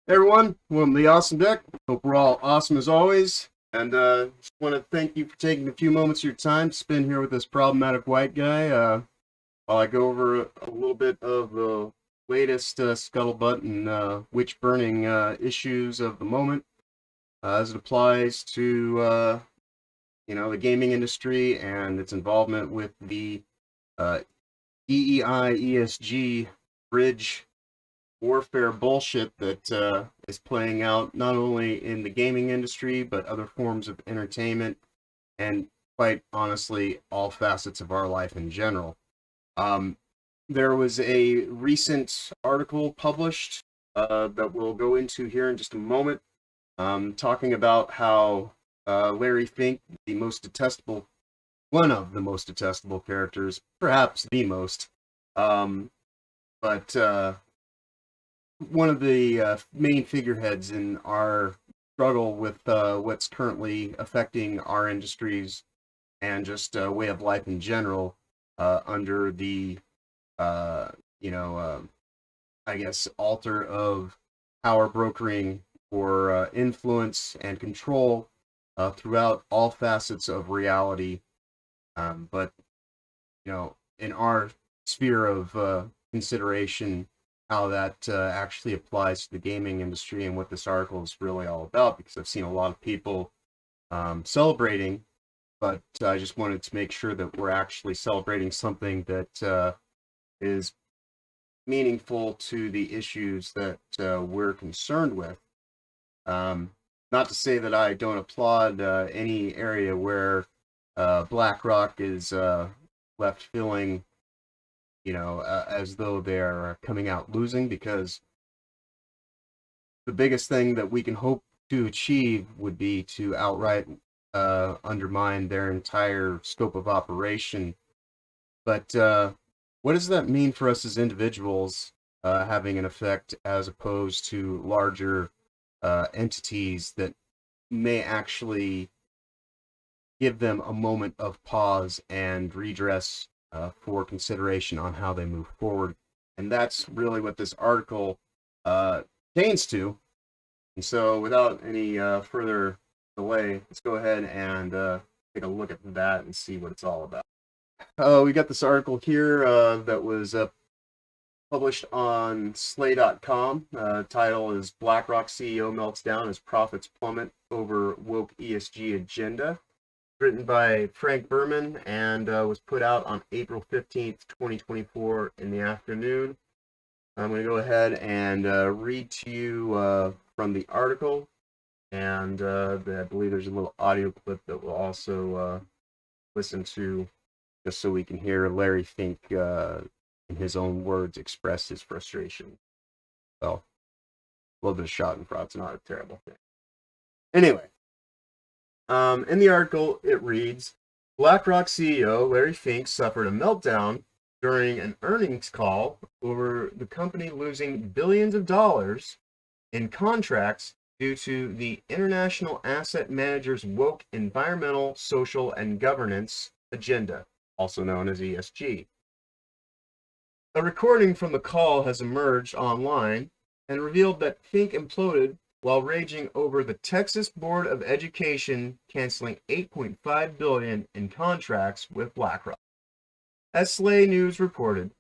Hey everyone, welcome to the Awesome Deck. Hope we're all awesome as always. And just want to thank you for taking a few moments of your time to spend here with this problematic white guy while I go over a little bit of the latest scuttlebutt and witch burning issues of the moment as it applies to the gaming industry and its involvement with the DEI ESG bridge warfare bullshit that is playing out not only in the gaming industry but other forms of entertainment and quite honestly all facets of our life in general. There was a recent article published that we'll go into here in just a moment, talking about how Larry Fink, one of the most detestable characters, perhaps the most, but one of the main figureheads in our struggle with what's currently affecting our industries and just way of life in general under the, I guess, altar of power brokering for influence and control throughout all facets of reality. But, in our sphere of consideration, how that actually applies to the gaming industry and what this article is really all about, because I've seen a lot of people celebrating, but I just wanted to make sure that we're actually celebrating something that is meaningful to the issues that we're concerned with. Not to say that I don't applaud any area where BlackRock is left feeling as though they're coming out losing, because the biggest thing that we can hope to achieve would be to outright undermine their entire scope of operation. But what does that mean for us as individuals having an effect as opposed to larger entities that may actually give them a moment of pause and redress for consideration on how they move forward? And that's really what this article pertains to. And so without any further delay, let's go ahead and take a look at that and see what it's all about. We got this article here that was published on slay.com. Title is BlackRock CEO Melts Down as Profits Plummet Over Woke ESG Agenda. Written by Frank Berman and was put out on April 15th, 2024 in the afternoon. I'm going to go ahead and read to you from the article, and I believe there's a little audio clip that we'll also listen to, just so we can hear Larry Fink, in his own words, express his frustration. Well, a little bit of shot and fraud's not a terrible thing. Anyway. In the article, it reads, BlackRock CEO Larry Fink suffered a meltdown during an earnings call over the company losing billions of dollars in contracts due to the International Asset Managers' woke environmental, social, and governance agenda, also known as ESG. A recording from the call has emerged online and revealed that Fink imploded while raging over the Texas Board of Education canceling $8.5 billion in contracts with BlackRock. As Slay News reported,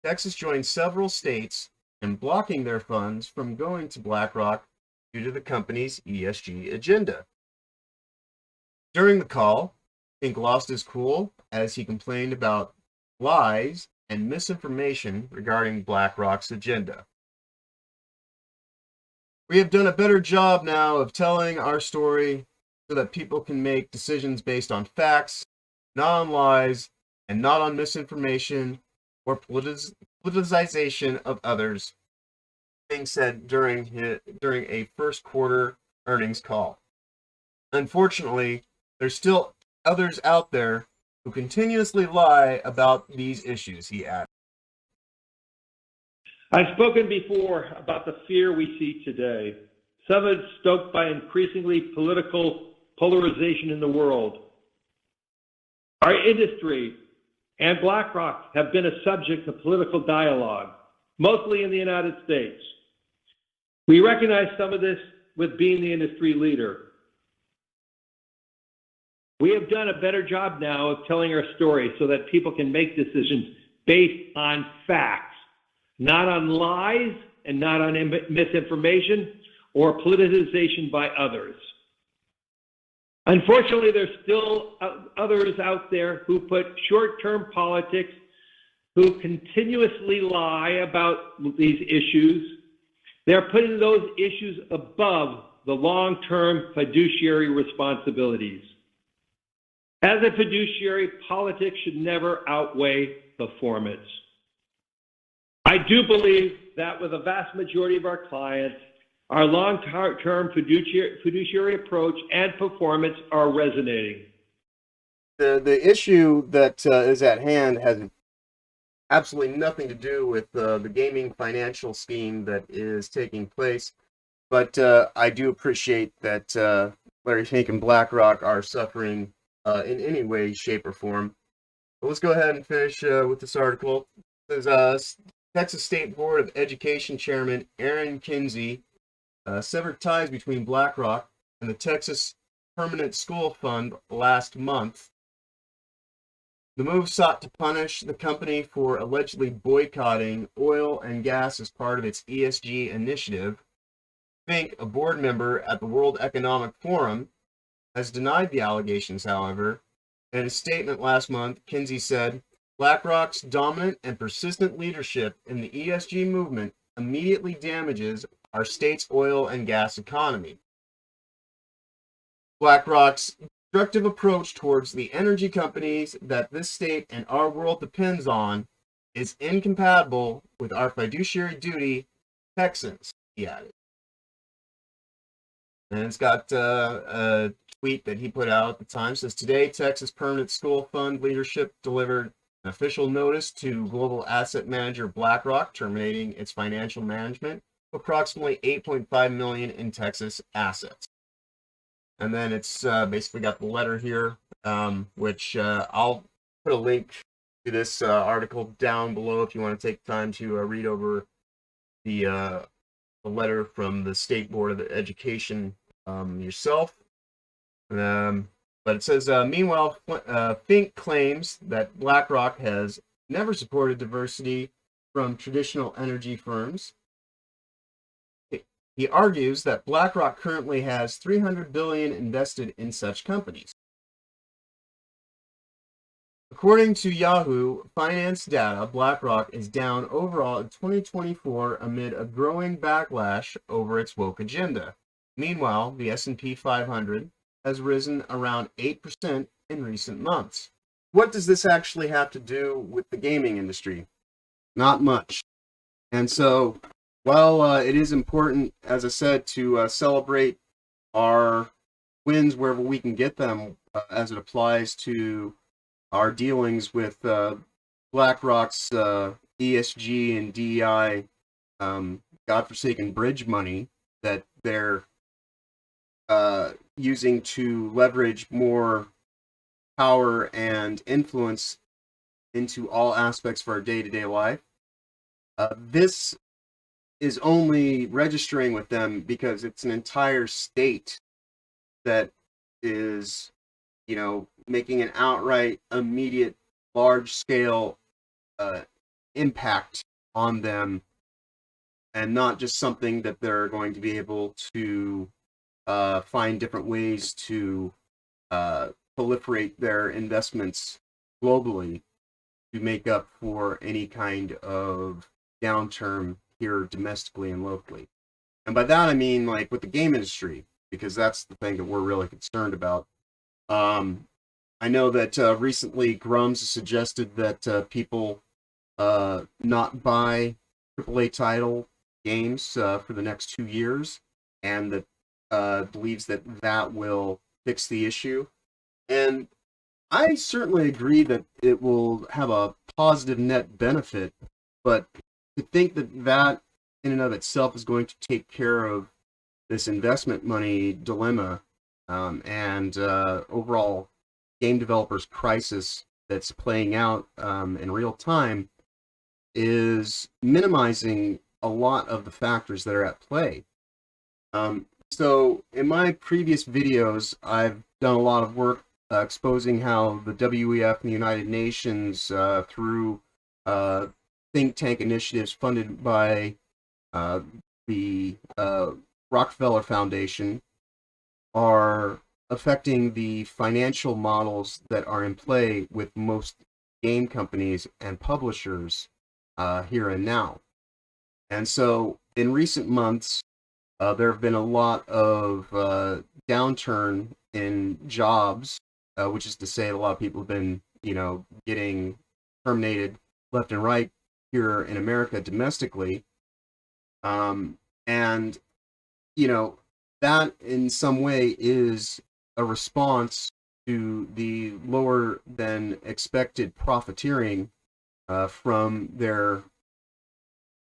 Texas joined several states in blocking their funds from going to BlackRock due to the company's ESG agenda. During the call, Fink lost his cool as he complained about lies and misinformation regarding BlackRock's agenda. We have done a better job now of telling our story so that people can make decisions based on facts, not on lies, and not on misinformation or politicization of others, Fink said during a first quarter earnings call. Unfortunately, there's still others out there who continuously lie about these issues, he added. I've spoken before about the fear we see today, some of it stoked by increasingly political polarization in the world. Our industry and BlackRock have been a subject of political dialogue, mostly in the United States. We recognize some of this with being the industry leader. We have done a better job now of telling our story so that people can make decisions based on facts, not on lies and not on misinformation or politicization by others. Unfortunately, there's still others out there who put short-term politics, who continuously lie about these issues. They're putting those issues above the long-term fiduciary responsibilities. As a fiduciary, politics should never outweigh performance. I do believe that with a vast majority of our clients, our long-term fiduciary approach and performance are resonating. The issue that is at hand has absolutely nothing to do with the gaming financial scheme that is taking place, but I do appreciate that Larry Fink and BlackRock are suffering in any way, shape, or form. But let's go ahead and finish with this article. It says, Texas State Board of Education Chairman Aaron Kinsey severed ties between BlackRock and the Texas Permanent School Fund last month. The move sought to punish the company for allegedly boycotting oil and gas as part of its ESG initiative. Fink, a board member at the World Economic Forum, has denied the allegations, however. In a statement last month, Kinsey said, BlackRock's dominant and persistent leadership in the ESG movement immediately damages our state's oil and gas economy. BlackRock's destructive approach towards the energy companies that this state and our world depends on is incompatible with our fiduciary duty, Texans, he added. And it's got a tweet that he put out at the time. It says, today, Texas Permanent School Fund leadership delivered an official notice to global asset manager BlackRock, terminating its financial management of approximately $8.5 million in Texas assets. And then it's basically got the letter here, which I'll put a link to this article down below if you want to take time to read over the letter from the State Board of Education yourself. But it says, meanwhile, Fink claims that BlackRock has never supported diversity from traditional energy firms. He argues that BlackRock currently has $300 billion invested in such companies. According to Yahoo Finance data, BlackRock is down overall in 2024 amid a growing backlash over its woke agenda. Meanwhile, the S&P 500 has risen around 8% in recent months. What does this actually have to do with the gaming industry? Not much. And so, while it is important, as I said, to celebrate our wins wherever we can get them, as it applies to our dealings with BlackRock's ESG and DEI godforsaken bridge money that they're using to leverage more power and influence into all aspects of our day-to-day life. This is only registering with them because it's an entire state that is, making an outright, immediate, large-scale impact on them, and not just something that they're going to be able to find different ways to proliferate their investments globally to make up for any kind of downturn here domestically and locally. And by that I mean like with the game industry, because that's the thing that we're really concerned about. I know that recently Grums suggested that people not buy AAA title games for the next 2 years, and that believes that that will fix the issue. And I certainly agree that it will have a positive net benefit, but to think that that in and of itself is going to take care of this investment money dilemma and overall game developers crisis that's playing out in real time is minimizing a lot of the factors that are at play. So in my previous videos, I've done a lot of work exposing how the WEF and the United Nations, through uh, think tank initiatives funded by the Rockefeller Foundation, are affecting the financial models that are in play with most game companies and publishers here and now. And so in recent months, there have been a lot of downturn in jobs, which is to say a lot of people have been, getting terminated left and right here in America domestically. And, you know, that in some way is a response to the lower than expected profiteering from their,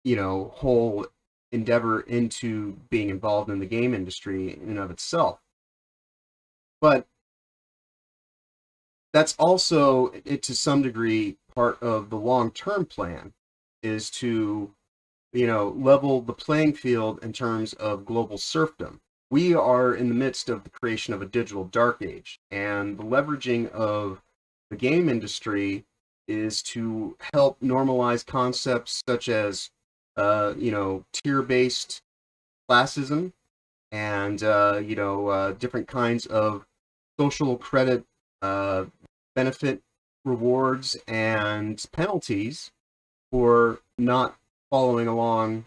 whole endeavor into being involved in the game industry in and of itself. But that's also, to some degree, part of the long-term plan, is to, level the playing field in terms of global serfdom. We are in the midst of the creation of a digital dark age, and the leveraging of the game industry is to help normalize concepts such as, tier-based classism and, different kinds of social credit, benefit rewards and penalties for not following along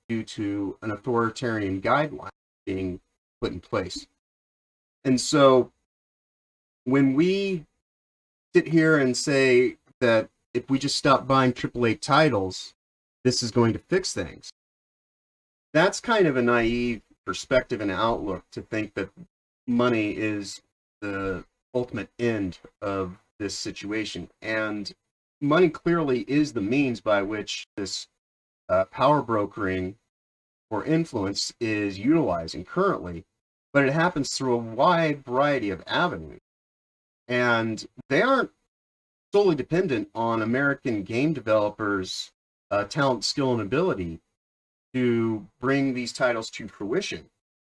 due to an authoritarian guideline being put in place. And so when we sit here and say that if we just stop buying AAA titles, this is going to fix things, that's kind of a naive perspective and outlook to think that money is the ultimate end of this situation. And money clearly is the means by which this power brokering or influence is utilizing currently, but it happens through a wide variety of avenues. And they aren't solely dependent on American game developers' talent, skill, and ability to bring these titles to fruition.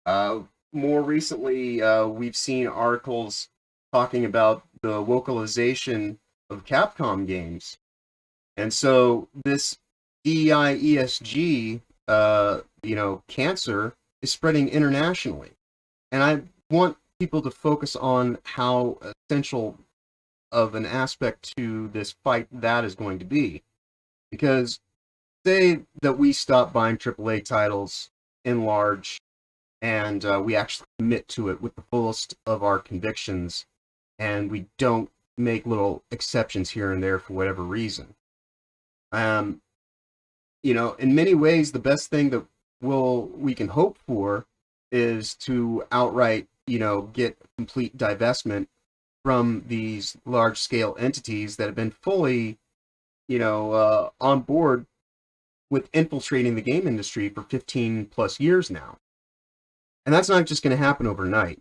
More recently, we've seen articles talking about the localization of Capcom games. And so this DEIESG, cancer is spreading internationally. And I want people to focus on how essential of an aspect to this fight that is going to be. Because say that we stop buying AAA titles in large and we actually commit to it with the fullest of our convictions, and we don't make little exceptions here and there for whatever reason. In many ways, the best thing that we can hope for is to outright, get complete divestment from these large-scale entities that have been fully, on board with infiltrating the game industry for 15 plus years now. And that's not just going to happen overnight.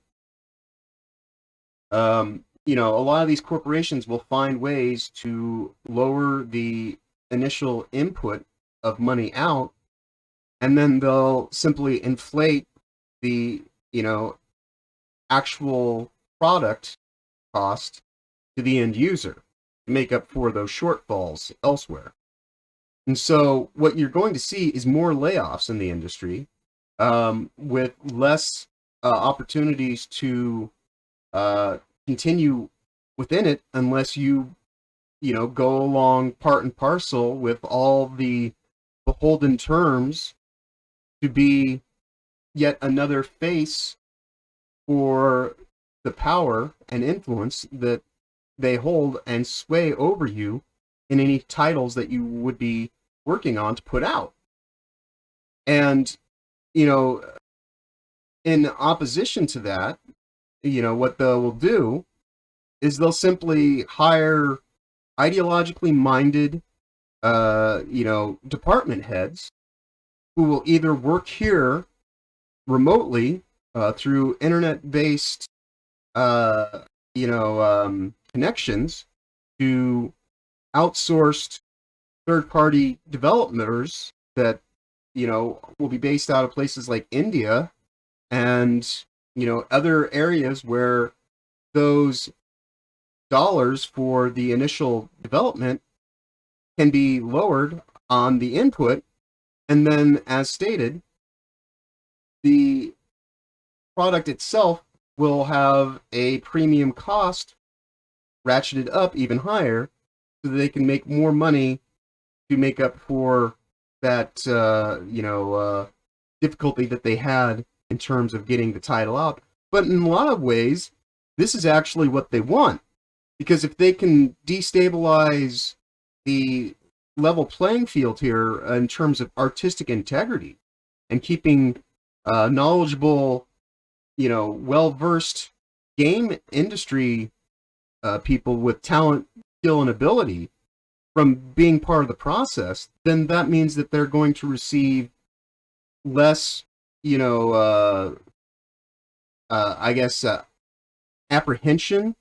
A lot of these corporations will find ways to lower the initial input of money out, and then they'll simply inflate the, actual product cost to the end user to make up for those shortfalls elsewhere. And so what you're going to see is more layoffs in the industry, with less opportunities to continue within it unless you go along part and parcel with all the beholden terms to be yet another face for the power and influence that they hold and sway over you in any titles that you would be working on to put out. And, in opposition to that, what they will do is they'll simply hire ideologically minded, department heads who will either work here remotely through internet-based, connections to outsourced third-party developers that will be based out of places like India and, other areas where those dollars for the initial development can be lowered on the input. And then, as stated, the product itself will have a premium cost ratcheted up even higher so that they can make more money to make up for that, difficulty that they had in terms of getting the title out. But in a lot of ways, this is actually what they want. Because if they can destabilize the level playing field here in terms of artistic integrity and keeping knowledgeable, well-versed game industry people with talent, skill, and ability from being part of the process, then that means that they're going to receive less, apprehension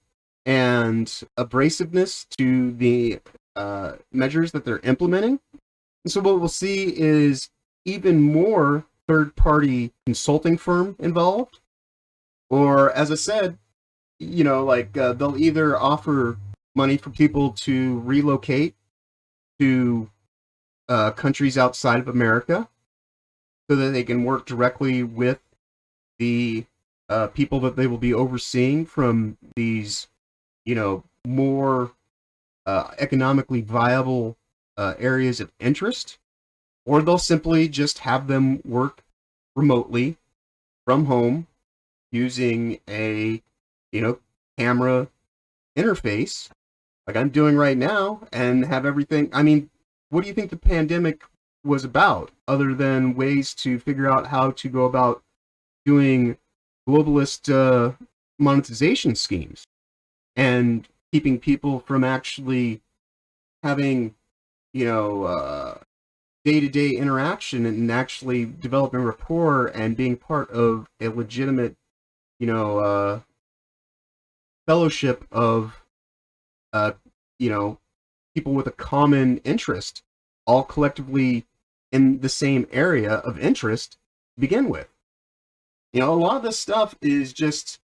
and abrasiveness to the measures that they're implementing. And so what we'll see is even more third-party consulting firm involved, or as I said, they'll either offer money for people to relocate to countries outside of America so that they can work directly with the people that they will be overseeing from these, more economically viable areas of interest, or they'll simply just have them work remotely from home using a, camera interface like I'm doing right now and have everything. I mean, what do you think the pandemic was about other than ways to figure out how to go about doing globalist monetization schemes and keeping people from actually having, day-to-day interaction and actually developing rapport and being part of a legitimate, fellowship of, people with a common interest, all collectively in the same area of interest to begin with. A lot of this stuff is just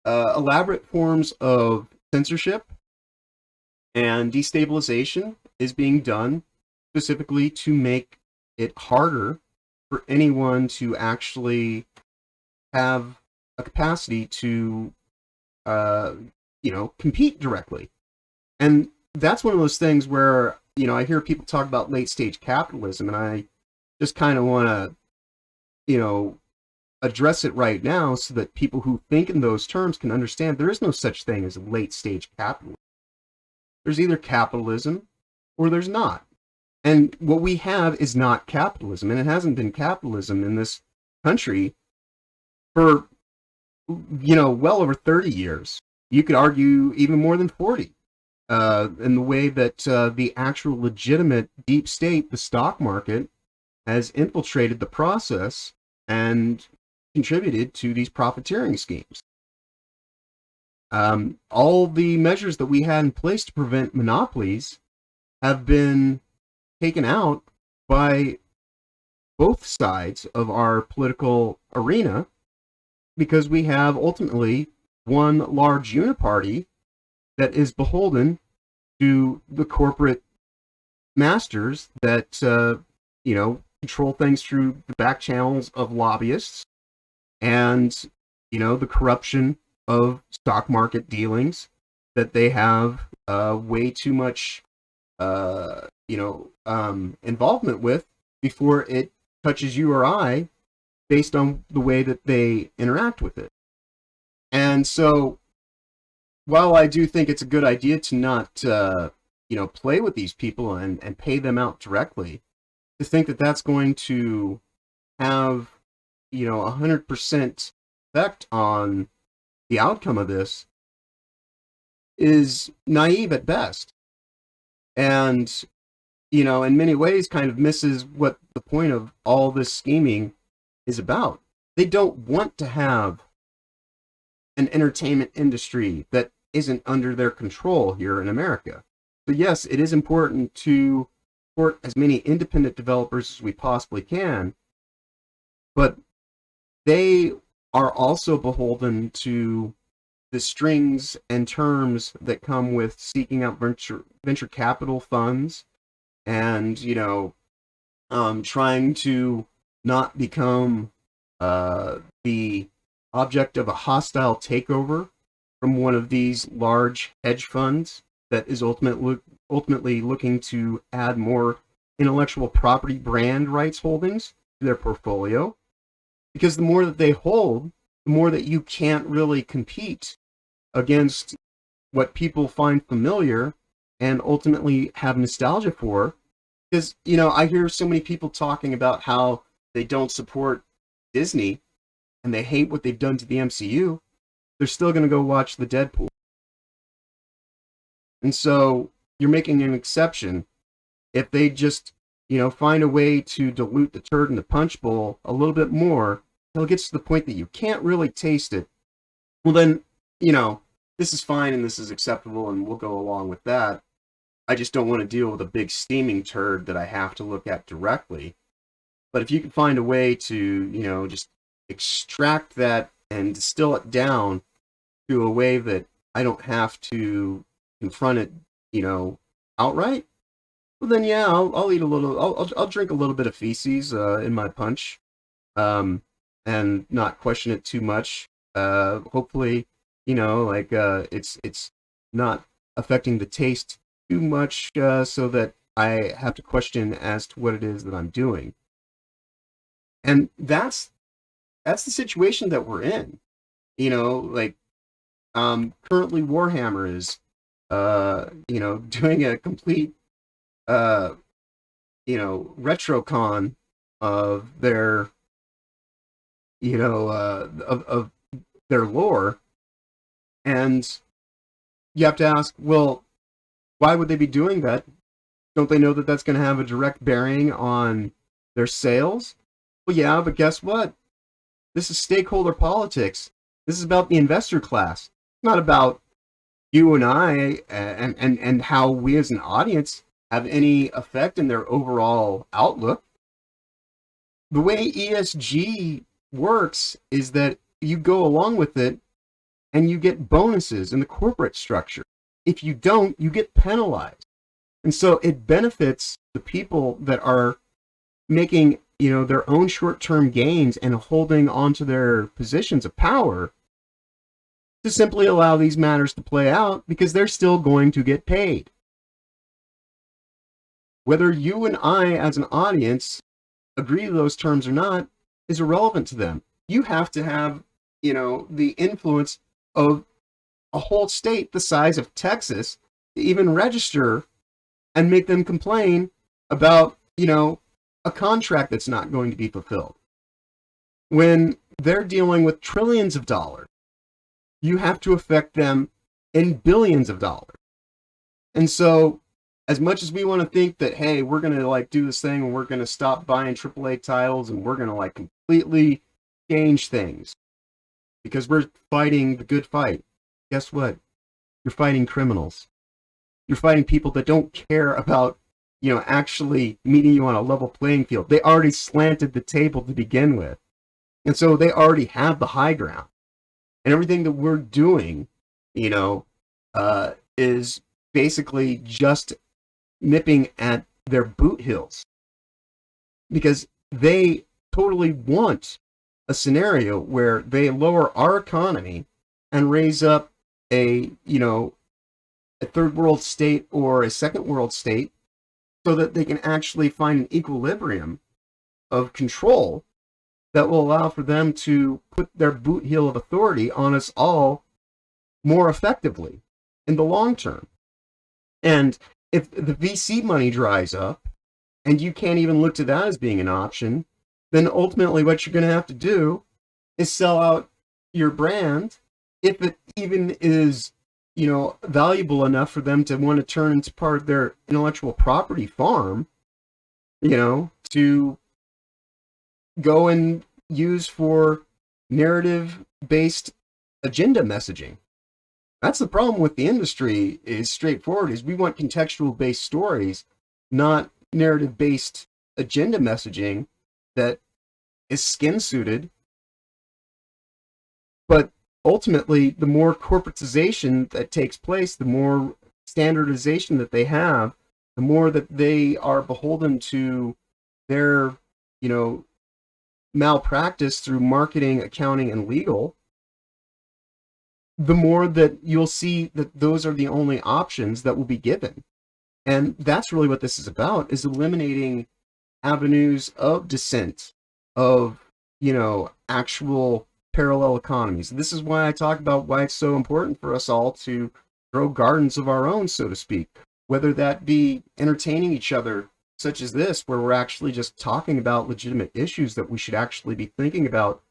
elaborate forms of censorship and destabilization is being done specifically to make it harder for anyone to actually have a capacity to, compete directly. And that's one of those things where, I hear people talk about late stage capitalism, and I just kind of want to, address it right now so that people who think in those terms can understand there is no such thing as late stage capitalism. There's either capitalism or there's not. And what we have is not capitalism, and it hasn't been capitalism in this country for, well over 30 years. You could argue even more than 40. In the way that the actual legitimate deep state, the stock market, has infiltrated the process and contributed to these profiteering schemes. All the measures that we had in place to prevent monopolies have been taken out by both sides of our political arena because we have ultimately one large uniparty that is beholden to the corporate masters that, control things through the back channels of lobbyists and, the corruption of stock market dealings that they have way too much, involvement with before it touches you or I based on the way that they interact with it. And so, while I do think it's a good idea to not, play with these people and pay them out directly, to think that that's going to have, 100% effect on the outcome of this is naive at best. And, in many ways kind of misses what the point of all this scheming is about. They don't want to have an entertainment industry that isn't under their control here in America. So yes, it is important to support as many independent developers as we possibly can, but they are also beholden to the strings and terms that come with seeking out venture capital funds and, trying to not become the object of a hostile takeover from one of these large hedge funds that is ultimately looking to add more intellectual property brand rights holdings to their portfolio. Because the more that they hold, the more that you can't really compete against what people find familiar and ultimately have nostalgia for. Because, I hear so many people talking about how they don't support Disney and they hate what they've done to the MCU. They're still going to go watch the Deadpool. And so you're making an exception. If they just, find a way to dilute the turd in the punch bowl a little bit more, until it gets to the point that you can't really taste it, well then, this is fine and this is acceptable and we'll go along with that. I just don't want to deal with a big steaming turd that I have to look at directly. But if you can find a way to, just extract that and distill it down to a way that I don't have to confront it, outright, well then yeah, I'll eat a little, I'll drink a little bit of feces in my punch, and not question it too much. Hopefully, it's not affecting the taste too much, so that I have to question as to what it is that I'm doing. And that's the situation that we're in. Currently Warhammer is, doing a complete, retrocon of their, of their lore. And you have to ask, well, why would they be doing that? Don't they know that that's going to have a direct bearing on their sales? Well, yeah, but guess what? This is stakeholder politics. This is about the investor class. It's not about you and I and how we as an audience have any effect in their overall outlook. The way ESG works is that you go along with it and you get bonuses in the corporate structure. If you don't, you get penalized. And so it benefits the people that are making, their own short-term gains and holding onto their positions of power to simply allow these matters to play out because they're still going to get paid. Whether you and I as an audience agree to those terms or not is irrelevant to them. You have to have, the influence of a whole state the size of Texas to even register and make them complain about, a contract that's not going to be fulfilled. When they're dealing with trillions of dollars, you have to affect them in billions of dollars. And so, as much as we want to think that, hey, we're going to do this thing and we're going to stop buying AAA titles and we're going to completely change things because we're fighting the good fight, guess what? You're fighting criminals. You're fighting people that don't care about, actually meeting you on a level playing field. They already slanted the table to begin with. And so they already have the high ground. And everything that we're doing, is basically just nipping at their boot heels. Because they totally want a scenario where they lower our economy and raise up a third world state or a second world state so that they can actually find an equilibrium of control that will allow for them to put their boot heel of authority on us all more effectively in the long term. And if the VC money dries up and you can't even look to that as being an option, then ultimately what you're going to have to do is sell out your brand, if it even is, valuable enough for them to want to turn into part of their intellectual property farm, to go and use for narrative-based agenda messaging. That's the problem with the industry, is straightforward, is we want contextual-based stories, not narrative-based agenda messaging that is skin-suited. But ultimately, the more corporatization that takes place, the more standardization that they have, the more that they are beholden to their, malpractice through marketing, accounting, and legal, the more that you'll see that those are the only options that will be given. And that's really what this is about, is eliminating avenues of dissent, of, actual parallel economies. This is why I talk about why it's so important for us all to grow gardens of our own, so to speak, whether that be entertaining each other, such as this, where we're actually just talking about legitimate issues that we should actually be thinking about,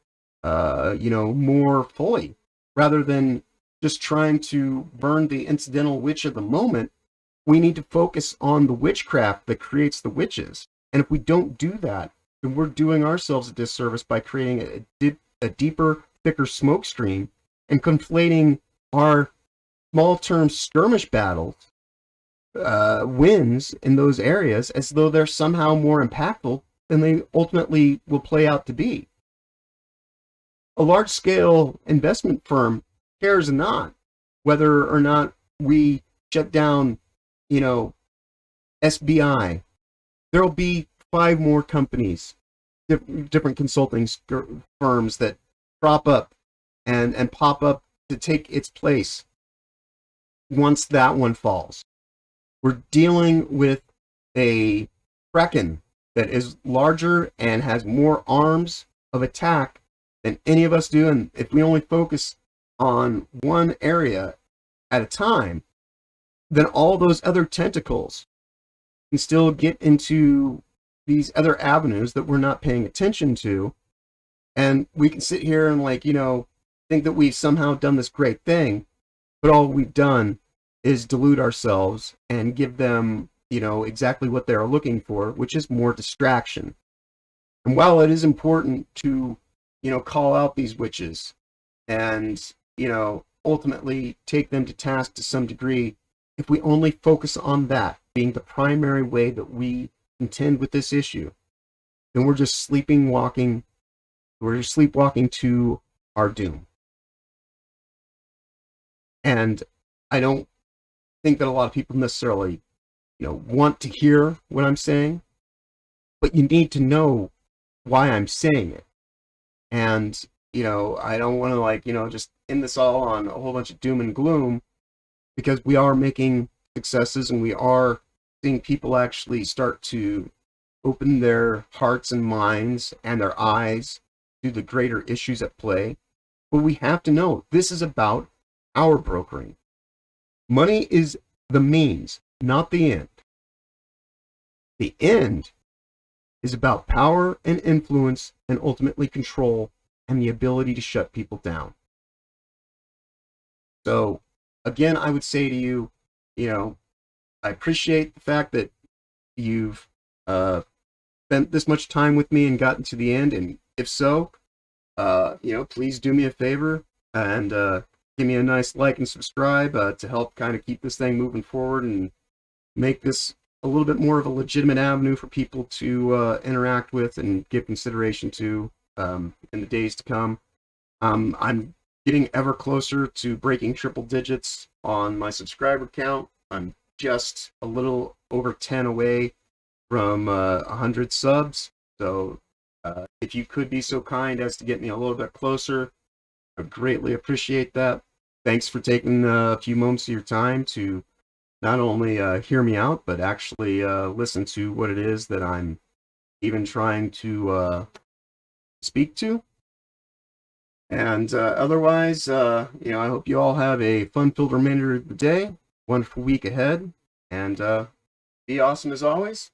more fully, rather than just trying to burn the incidental witch of the moment. We need to focus on the witchcraft that creates the witches. And if we don't do that, then we're doing ourselves a disservice by creating a deeper, thicker smoke stream and conflating our small-term skirmish battles, wins in those areas, as though they're somehow more impactful than they ultimately will play out to be. A large-scale investment firm cares not whether or not we shut down, SBI. There'll be 5 more companies, different consulting firms that crop up and pop up to take its place once that one falls. We're dealing with a kraken that is larger and has more arms of attack than any of us do. And if we only focus on one area at a time, then all those other tentacles can still get into these other avenues that we're not paying attention to. And we can sit here and think that we've somehow done this great thing, but all we've done is delude ourselves and give them, exactly what they're looking for, which is more distraction. And while it is important to, call out these witches and, ultimately take them to task to some degree, if we only focus on that being the primary way that we contend with this issue, then we're just sleepwalking to our doom. And I don't think that a lot of people necessarily, want to hear what I'm saying, but you need to know why I'm saying it. And, I don't want to just end this all on a whole bunch of doom and gloom, because we are making successes and we are seeing people actually start to open their hearts and minds and their eyes to the greater issues at play. But we have to know this is about our brokering. Money is the means, not the end. The end is about power and influence and ultimately control and the ability to shut people down. So, again, I would say to you, I appreciate the fact that you've spent this much time with me and gotten to the end. And if so, please do me a favor and give me a nice like and subscribe to help kind of keep this thing moving forward and make this a little bit more of a legitimate avenue for people to interact with and give consideration to in the days to come. I'm getting ever closer to breaking triple digits on my subscriber count. I'm just a little over 10 away from 100 subs. So if you could be so kind as to get me a little bit closer, I'd greatly appreciate that. Thanks for taking a few moments of your time to not only hear me out, but actually listen to what it is that I'm even trying to speak to. And otherwise, I hope you all have a fun-filled remainder of the day, wonderful week ahead, and be awesome as always.